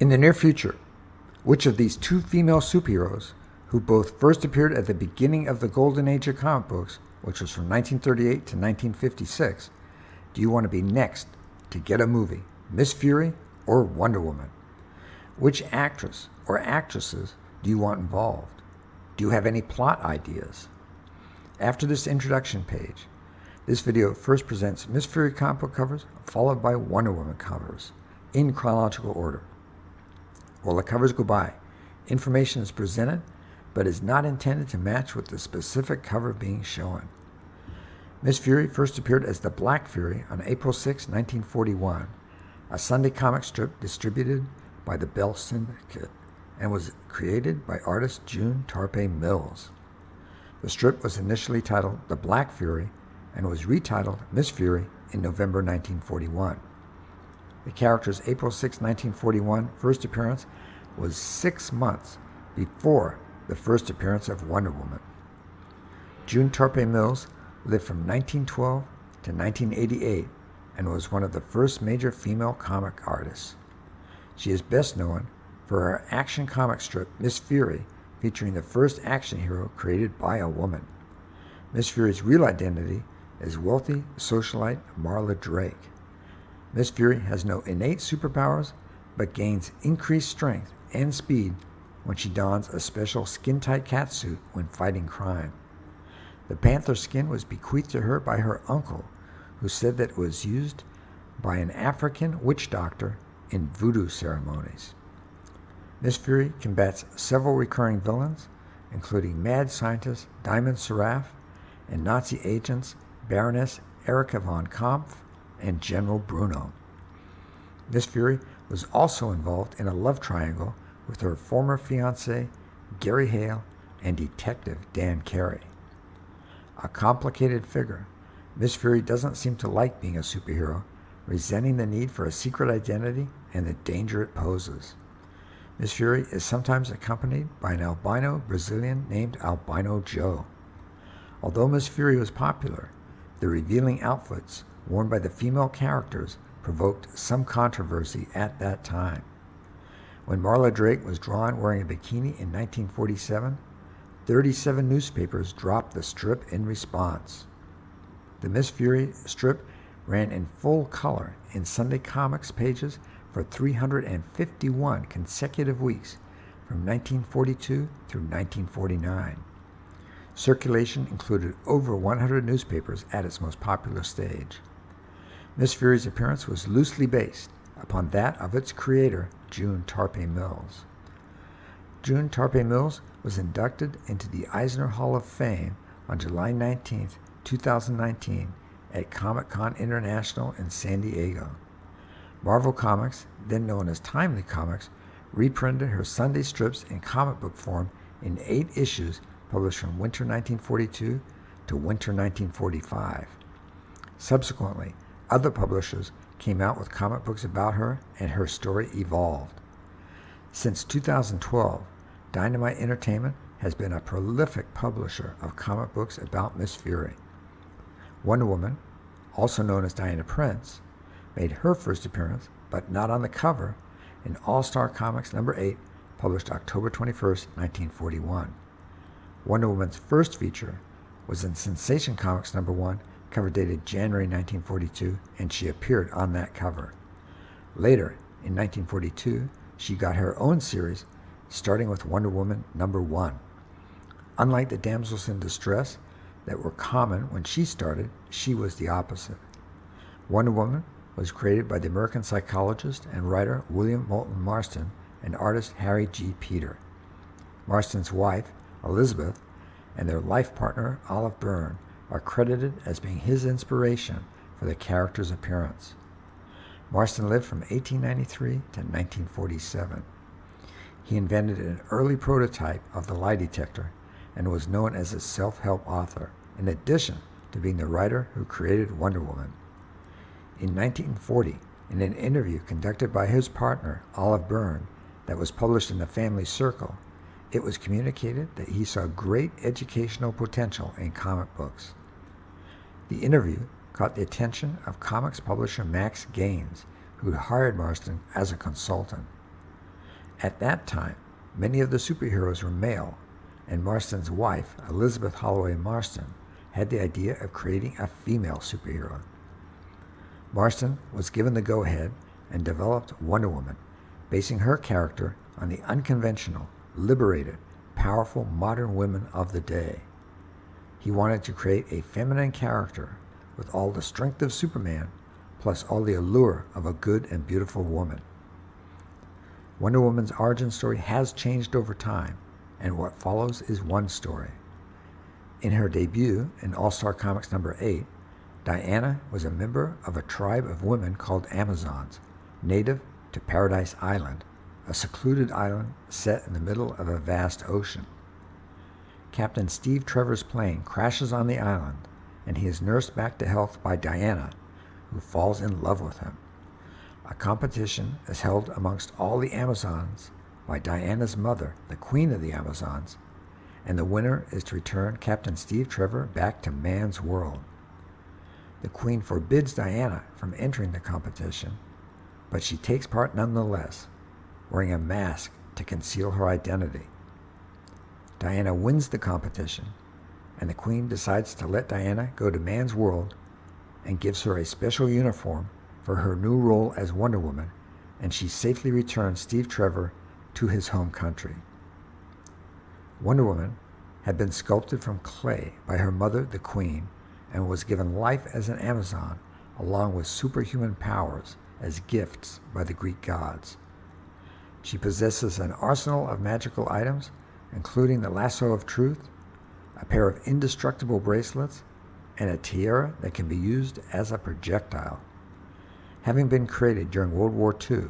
In the near future, which of these two female superheroes, who both first appeared at the beginning of the golden age of comic books, which was from 1938 to 1956, do you want to be next to get a movie, Miss Fury or Wonder Woman? Which actress or actresses do you want involved? Do you have any plot ideas? After this introduction page, this video first presents Miss Fury comic book covers, followed by Wonder Woman covers, in chronological order. While the covers go by, information is presented, but is not intended to match with the specific cover being shown. Miss Fury first appeared as the Black Fury on April 6, 1941, a Sunday comic strip distributed by the Bell Syndicate, and was created by artist June Tarpé Mills. The strip was initially titled The Black Fury and was retitled Miss Fury in November 1941. The character's April 6, 1941 first appearance was 6 months before the first appearance of Wonder Woman. June Tarpé Mills lived from 1912 to 1988 and was one of the first major female comic artists. She is best known for her action comic strip Miss Fury, featuring the first action hero created by a woman. Miss Fury's real identity is wealthy socialite Marla Drake. Miss Fury has no innate superpowers, but gains increased strength and speed when she dons a special skin-tight catsuit when fighting crime. The panther skin was bequeathed to her by her uncle, who said that it was used by an African witch doctor in voodoo ceremonies. Miss Fury combats several recurring villains, including mad scientist Diamond Seraph and Nazi agents Baroness Erika von Kampf and General Bruno. Miss Fury was also involved in a love triangle with her former fiancé Gary Hale and Detective Dan Carey. A complicated figure, Miss Fury doesn't seem to like being a superhero, resenting the need for a secret identity and the danger it poses. Miss Fury is sometimes accompanied by an albino Brazilian named Albino Joe. Although Miss Fury was popular, the revealing outfits worn by the female characters provoked some controversy at that time. When Marla Drake was drawn wearing a bikini in 1947, 37 newspapers dropped the strip in response. The Miss Fury strip ran in full color in Sunday Comics pages for 351 consecutive weeks from 1942 through 1949. Circulation included over 100 newspapers at its most popular stage. Miss Fury's appearance was loosely based upon that of its creator, June Tarpé Mills. June Tarpé Mills was inducted into the Eisner Hall of Fame on July 19, 2019 at Comic-Con International in San Diego. Marvel Comics, then known as Timely Comics, reprinted her Sunday strips in comic book form in 8 issues published from winter 1942 to winter 1945. Subsequently, other publishers came out with comic books about her, and her story evolved. Since 2012, Dynamite Entertainment has been a prolific publisher of comic books about Miss Fury. Wonder Woman, also known as Diana Prince, made her first appearance, but not on the cover, in All-Star Comics number 8, published October 21, 1941. Wonder Woman's first feature was in Sensation Comics number 1, cover dated January 1942, and she appeared on that cover. Later, in 1942, she got her own series, starting with Wonder Woman number 1. Unlike the damsels in distress that were common when she started, she was the opposite. Wonder Woman was created by the American psychologist and writer William Moulton Marston and artist Harry G. Peter. Marston's wife, Elizabeth, and their life partner, Olive Byrne, are credited as being his inspiration for the character's appearance. Marston lived from 1893 to 1947. He invented an early prototype of the lie detector and was known as a self-help author, in addition to being the writer who created Wonder Woman. In 1940, in an interview conducted by his partner, Olive Byrne, that was published in the Family Circle, it was communicated that he saw great educational potential in comic books. The interview caught the attention of comics publisher Max Gaines, who hired Marston as a consultant. At that time, many of the superheroes were male, and Marston's wife, Elizabeth Holloway Marston, had the idea of creating a female superhero. Marston was given the go-ahead and developed Wonder Woman, basing her character on the unconventional, liberated, powerful modern women of the day. He wanted to create a feminine character with all the strength of Superman, plus all the allure of a good and beautiful woman. Wonder Woman's origin story has changed over time, and what follows is one story. In her debut in All-Star Comics number 8, Diana was a member of a tribe of women called Amazons, native to Paradise Island, a secluded island set in the middle of a vast ocean. Captain Steve Trevor's plane crashes on the island, and he is nursed back to health by Diana, who falls in love with him. A competition is held amongst all the Amazons by Diana's mother, the Queen of the Amazons, and the winner is to return Captain Steve Trevor back to man's world. The Queen forbids Diana from entering the competition, but she takes part nonetheless, wearing a mask to conceal her identity. Diana wins the competition, and the Queen decides to let Diana go to man's world and gives her a special uniform for her new role as Wonder Woman, and she safely returns Steve Trevor to his home country. Wonder Woman had been sculpted from clay by her mother, the Queen, and was given life as an Amazon, along with superhuman powers as gifts by the Greek gods. She possesses an arsenal of magical items, including the lasso of truth, a pair of indestructible bracelets, and a tiara that can be used as a projectile. Having been created during World War II,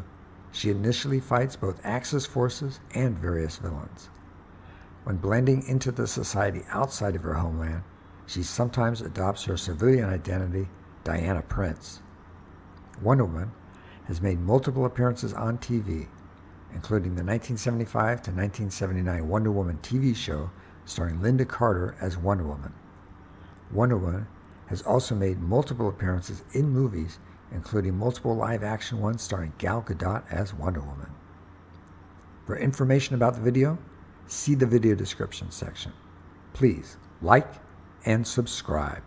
she initially fights both Axis forces and various villains. When blending into the society outside of her homeland, she sometimes adopts her civilian identity, Diana Prince. Wonder Woman has made multiple appearances on TV, including the 1975 to 1979 Wonder Woman TV show starring Linda Carter as Wonder Woman. Wonder Woman has also made multiple appearances in movies, including multiple live-action ones starring Gal Gadot as Wonder Woman. For information about the video, see the video description section. Please like and subscribe.